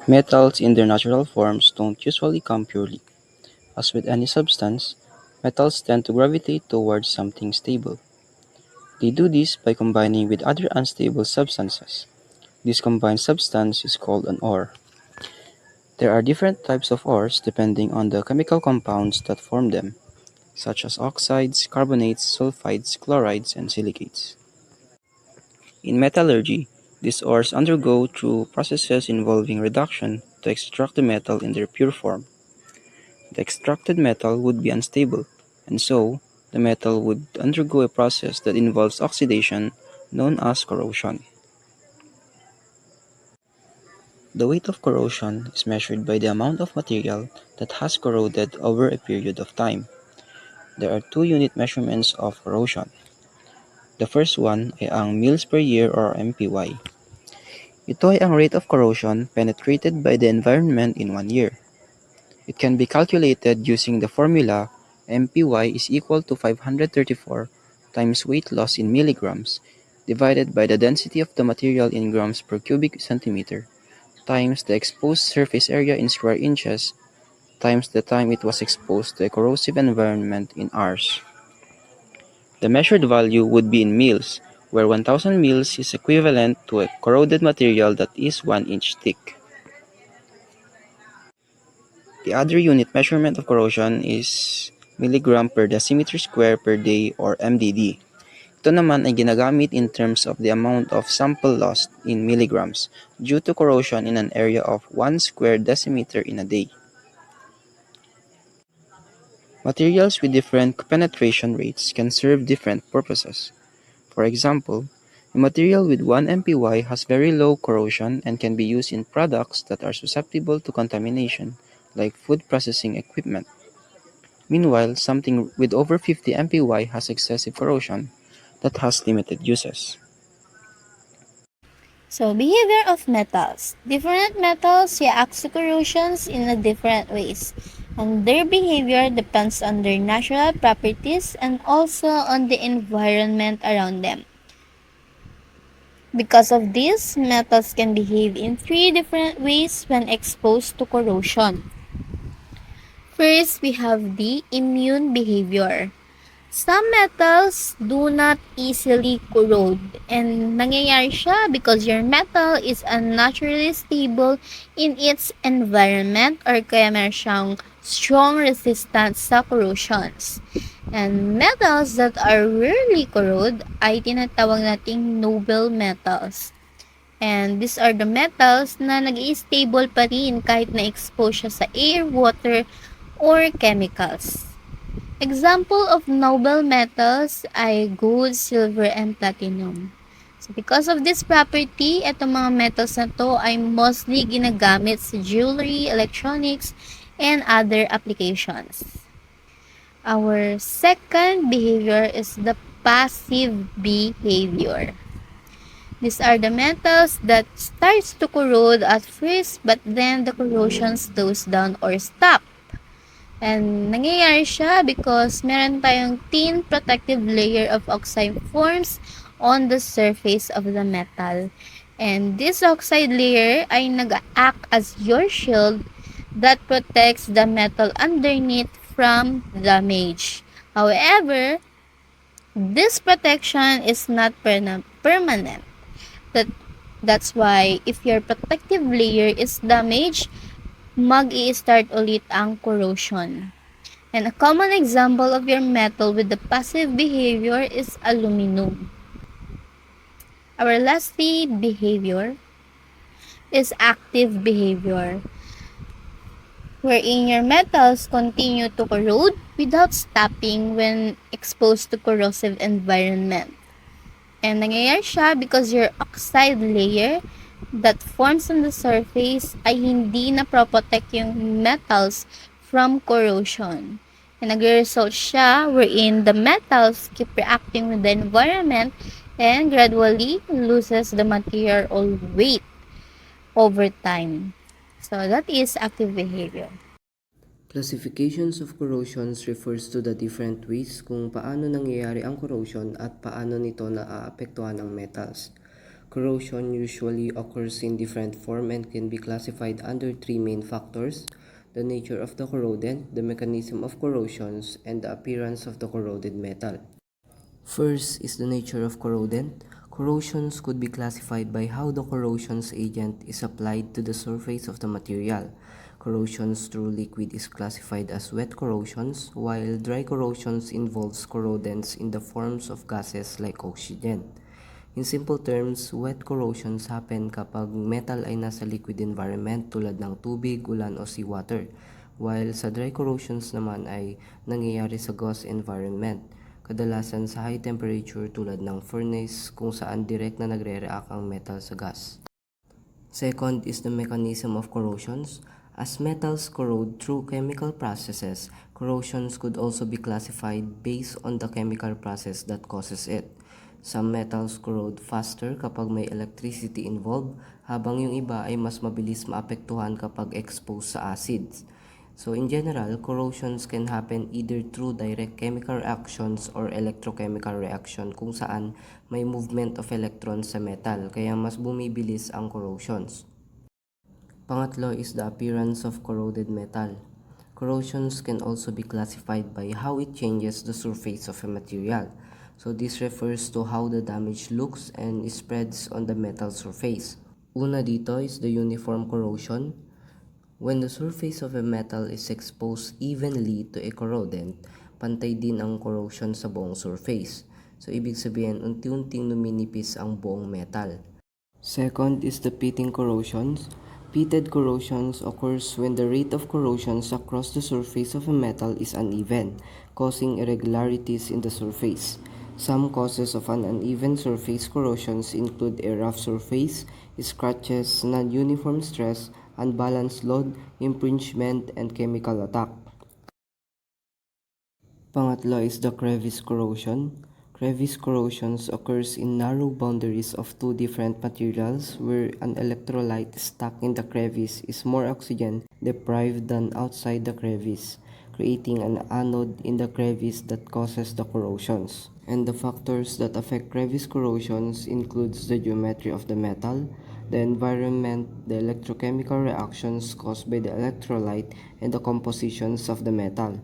Metals in their natural forms don't usually come purely. As with any substance, metals tend to gravitate towards something stable. They do this by combining with other unstable substances. This combined substance is called an ore. There are different types of ores depending on the chemical compounds that form them, such as oxides, carbonates, sulfides, chlorides, and silicates. In metallurgy, these ores undergo through processes involving reduction to extract the metal in their pure form. The extracted metal would be unstable, and so the metal would undergo a process that involves oxidation known as corrosion. The weight of corrosion is measured by the amount of material that has corroded over a period of time. There are two unit measurements of corrosion. The first one ay ang mils per year or MPY. Ito ay ang rate of corrosion penetrated by the environment in 1 year. It can be calculated using the formula MPY is equal to 534 times weight loss in milligrams divided by the density of the material in grams per cubic centimeter times the exposed surface area in square inches times the time it was exposed to a corrosive environment in hours. The measured value would be in mils, where 1000 mils is equivalent to a corroded material that is 1 inch thick. The other unit measurement of corrosion is milligram per decimeter square per day or MDD. Ito naman ay ginagamit in terms of the amount of sample lost in milligrams due to corrosion in an area of 1 square decimeter in a day. Materials with different penetration rates can serve different purposes. For example, a material with 1 MPY has very low corrosion and can be used in products that are susceptible to contamination, like food processing equipment. Meanwhile, something with over 50 MPY has excessive corrosion that has limited uses. So, behavior of metals. Different metals react to corrosions in a different ways, and their behavior depends on their natural properties and also on the environment around them. Because of this, metals can behave in three different ways when exposed to corrosion. First, we have the immune behavior. Some metals do not easily corrode, and nangyayari siya because your metal is unnaturally stable in its environment or kaya meron siyang strong resistance sa corrosions. And metals that are rarely corrode ay tinatawag nating noble metals. And these are the metals na nag-i-stable pa rin kahit na-expose siya sa air, water, or chemicals. Example of noble metals ay gold, silver, and platinum. So because of this property, itong mga metals na to ay mostly ginagamit sa jewelry, electronics, and other applications. Our second behavior is the passive behavior. These are the metals that starts to corrode at first but then the corrosion slows down or stop. And nangyayari siya because meron tayong thin protective layer of oxide forms on the surface of the metal. And this oxide layer ay nag-act as your shield that protects the metal underneath from damage. However, this protection is not permanent. That's why if your protective layer is damaged, mag-i-start ulit ang corrosion. And a common example of your metal with the passive behavior is aluminum. Our lastly behavior is active behavior, wherein your metals continue to corrode without stopping when exposed to corrosive environment. And nangyayari siya because your oxide layer that forms on the surface ay hindi na protect yung metals from corrosion. And nagre-result siya wherein the metals keep reacting with the environment and gradually loses the material weight over time. So that is active behavior. Classifications of corrosions refers to the different ways kung paano nangyayari ang corrosion at paano nito naaapektuhan ang metals. Corrosion usually occurs in different form and can be classified under three main factors: the nature of the corrodent, the mechanism of corrosions, and the appearance of the corroded metal. First is the nature of corrodent. Corrosions could be classified by how the corrosions agent is applied to the surface of the material. Corrosions through liquid is classified as wet corrosions, while dry corrosions involves corrodents in the forms of gases like oxygen. In simple terms, wet corrosions happen kapag metal ay nasa liquid environment tulad ng tubig, ulan o seawater, while sa dry corrosions naman ay nangyayari sa gas environment, kadalasan sa high temperature tulad ng furnace kung saan direct na nagre-react ang metal sa gas. Second is the mechanism of corrosions. As metals corrode through chemical processes, corrosions could also be classified based on the chemical process that causes it. Some metals corrode faster kapag may electricity involved, habang yung iba ay mas mabilis maapektuhan kapag exposed sa acids. So in general, corrosions can happen either through direct chemical reactions or electrochemical reaction kung saan may movement of electrons sa metal kaya mas bumibilis ang corrosions. Pangatlo is the appearance of corroded metal. Corrosions can also be classified by how it changes the surface of a material. So this refers to how the damage looks and spreads on the metal surface. Una dito is the uniform corrosion. When the surface of a metal is exposed evenly to a corrodent, pantay din ang corrosion sa buong surface. So ibig sabihin, unti-unting numinipis ang buong metal. Second is the pitting corrosions. Pitted corrosions occurs when the rate of corrosions across the surface of a metal is uneven, causing irregularities in the surface. Some causes of an uneven surface corrosions include a rough surface, scratches, non-uniform stress, unbalanced load, impingement, and chemical attack. Pangatlo is the crevice corrosion. Crevice corrosions occurs in narrow boundaries of two different materials where an electrolyte stuck in the crevice is more oxygen deprived than outside the crevice, creating an anode in the crevice that causes the corrosions. And the factors that affect crevice corrosions includes the geometry of the metal, the environment, the electrochemical reactions caused by the electrolyte, and the compositions of the metal.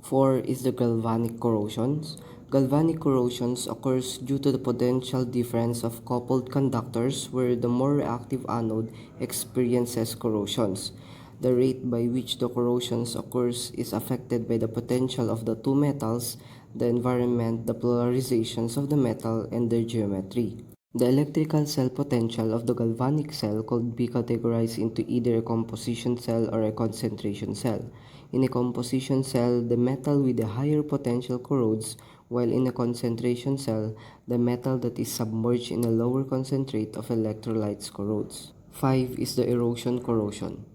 4 is the galvanic corrosions. Galvanic corrosions occurs due to the potential difference of coupled conductors where the more reactive anode experiences corrosions. The rate by which the corrosions occurs is affected by the potential of the two metals, the environment, the polarizations of the metal, and their geometry. The electrical cell potential of the galvanic cell could be categorized into either a composition cell or a concentration cell. In a composition cell, the metal with a higher potential corrodes, while in a concentration cell, the metal that is submerged in a lower concentrate of electrolytes corrodes. 5 is the erosion corrosion.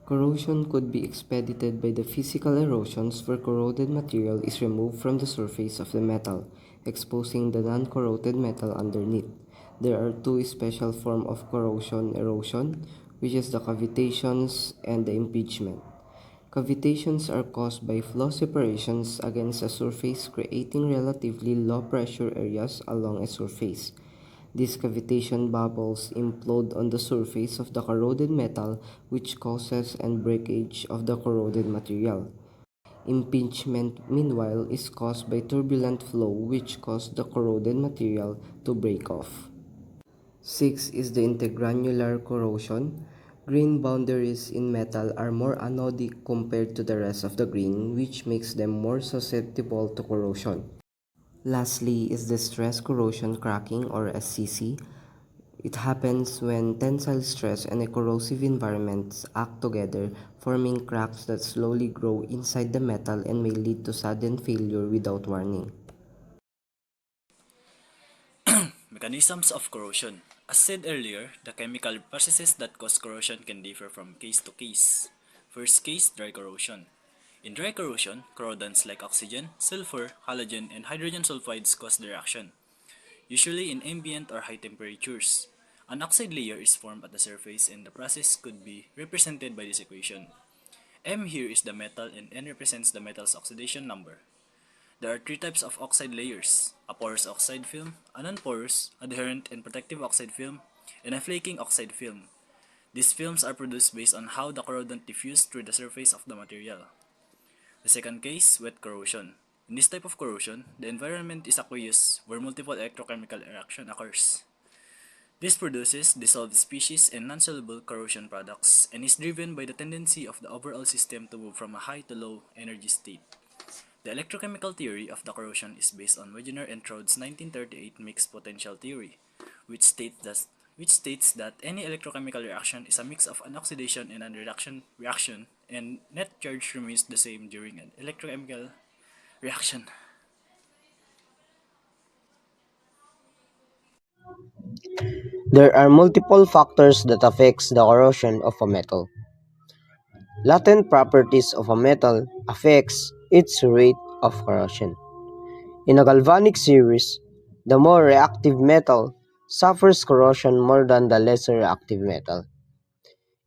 Corrosion could be expedited by the physical erosions where corroded material is removed from the surface of the metal, exposing the non-corroded metal underneath. There are two special forms of corrosion erosion, which is the cavitations and the impingement. Cavitations are caused by flow separations against a surface creating relatively low pressure areas along a surface. These cavitation bubbles implode on the surface of the corroded metal which causes and breakage of the corroded material. Impingement, meanwhile, is caused by turbulent flow which causes the corroded material to break off. 6 is the intergranular corrosion. Grain boundaries in metal are more anodic compared to the rest of the grain, which makes them more susceptible to corrosion. Lastly is the stress corrosion cracking or SCC. It happens when tensile stress and a corrosive environment act together, forming cracks that slowly grow inside the metal and may lead to sudden failure without warning. Mechanisms of corrosion. As said earlier, the chemical processes that cause corrosion can differ from case to case. First case, dry corrosion. In dry corrosion, corrodants like oxygen, sulfur, halogen, and hydrogen sulfides cause the reaction, usually in ambient or high temperatures. An oxide layer is formed at the surface and the process could be represented by this equation. M here is the metal and N represents the metal's oxidation number. There are three types of oxide layers: a porous oxide film, a non-porous, adherent and protective oxide film, and a flaking oxide film. These films are produced based on how the corrodant diffused through the surface of the material. The second case, wet corrosion. In this type of corrosion, the environment is aqueous where multiple electrochemical reaction occurs. This produces dissolved species and non-soluble corrosion products and is driven by the tendency of the overall system to move from a high to low energy state. The electrochemical theory of the corrosion is based on Wegener and Troud's 1938 mixed potential theory, which states that any electrochemical reaction is a mix of an oxidation and a reduction reaction, and net charge remains the same during an electrochemical reaction. There are multiple factors that affects the corrosion of a metal. Latent properties of a metal affects its rate of corrosion. In a galvanic series, the more reactive metal suffers corrosion more than the lesser reactive metal.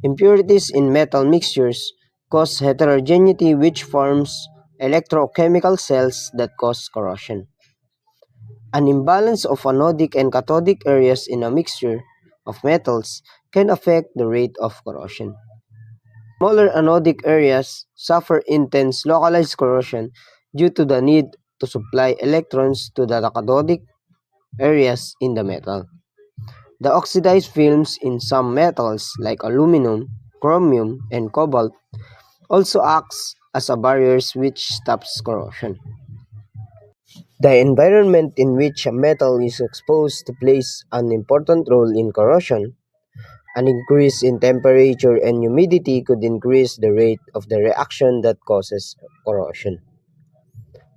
Impurities in metal mixtures cause heterogeneity, which forms electrochemical cells that cause corrosion. An imbalance of anodic and cathodic areas in a mixture of metals can affect the rate of corrosion. Smaller anodic areas suffer intense localized corrosion due to the need to supply electrons to the cathodic areas in the metal. The oxidized films in some metals like aluminum, chromium, and cobalt also acts as a barriers which stops corrosion. The environment in which a metal is exposed plays an important role in corrosion. An increase in temperature and humidity could increase the rate of the reaction that causes corrosion.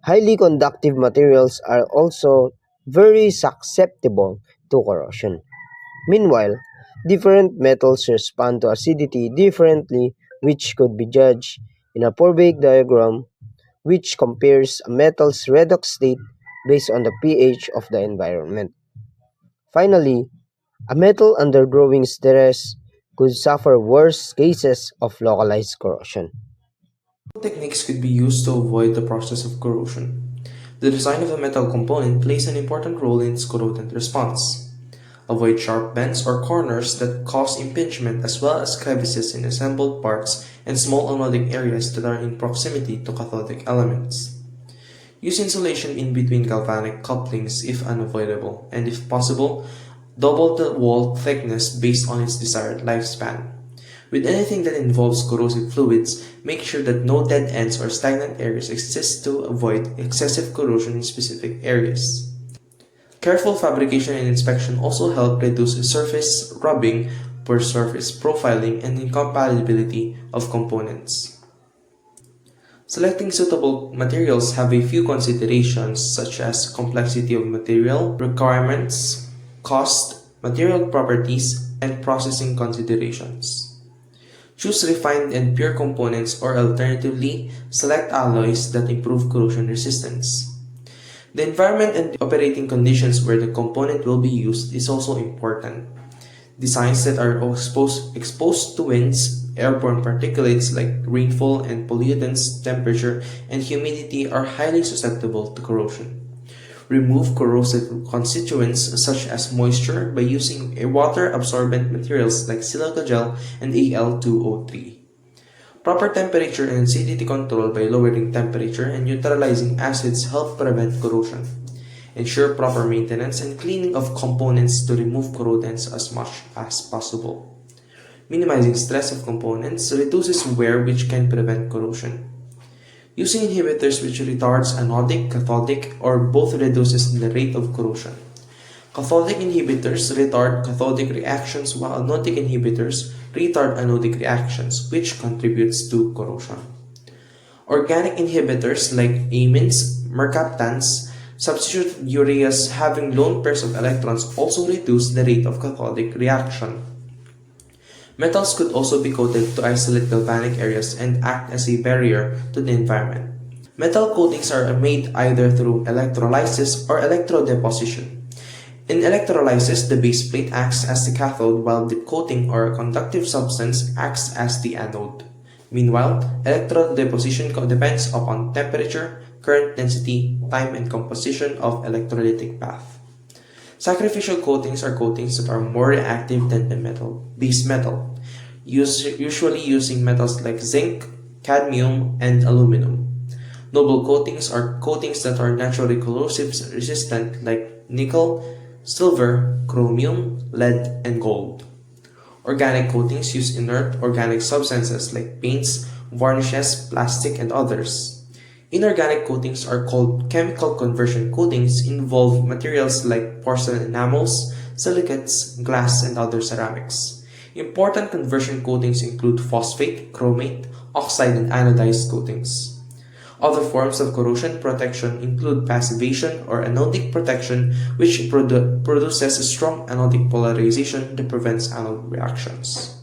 Highly conductive materials are also very susceptible to corrosion. Meanwhile, different metals respond to acidity differently, which could be judged in a Purbake diagram, which compares a metal's redox state based on the pH of the environment. Finally, a metal undergoing stress could suffer worse cases of localized corrosion. Techniques could be used to avoid the process of corrosion. The design of a metal component plays an important role in its corrodant response. Avoid sharp bends or corners that cause impingement, as well as crevices in assembled parts and small anodic areas that are in proximity to cathodic elements. Use insulation in between galvanic couplings if unavoidable, and if possible, double the wall thickness based on its desired lifespan. With anything that involves corrosive fluids, make sure that no dead ends or stagnant areas exist to avoid excessive corrosion in specific areas. Careful fabrication and inspection also help reduce surface rubbing, poor surface profiling, and incompatibility of components. Selecting suitable materials have a few considerations such as complexity of material, requirements, cost, material properties, and processing considerations. Choose refined and pure components, or alternatively, select alloys that improve corrosion resistance. The environment and operating conditions where the component will be used is also important. Designs that are exposed to winds, airborne particulates like rainfall and pollutants, temperature, and humidity are highly susceptible to corrosion. Remove corrosive constituents such as moisture by using water-absorbent materials like silica gel and Al2O3. Proper temperature and acidity control by lowering temperature and neutralizing acids help prevent corrosion. Ensure proper maintenance and cleaning of components to remove corrodants as much as possible. Minimizing stress of components reduces wear, which can prevent corrosion. Using inhibitors which retards anodic, cathodic, or both reduces the rate of corrosion. Cathodic inhibitors retard cathodic reactions, while anodic inhibitors retard anodic reactions, which contributes to corrosion. Organic inhibitors like amines, mercaptans, substitute ureas having lone pairs of electrons also reduce the rate of cathodic reaction. Metals could also be coated to isolate galvanic areas and act as a barrier to the environment. Metal coatings are made either through electrolysis or electrodeposition. In electrolysis, the base plate acts as the cathode, while the coating or conductive substance acts as the anode. Meanwhile, electrodeposition depends upon temperature, current density, time, and composition of electrolytic path. Sacrificial coatings are coatings that are more reactive than the base metal, usually using metals like zinc, cadmium, and aluminum. Noble coatings are coatings that are naturally corrosive resistant like nickel, silver, chromium, lead, and gold. Organic coatings use inert organic substances like paints, varnishes, plastic, and others. Inorganic coatings are called chemical conversion coatings, involve materials like porcelain enamels, silicates, glass, and other ceramics. Important conversion coatings include phosphate, chromate, oxide, and anodized coatings. Other forms of corrosion protection include passivation or anodic protection, which produces a strong anodic polarization that prevents anode reactions.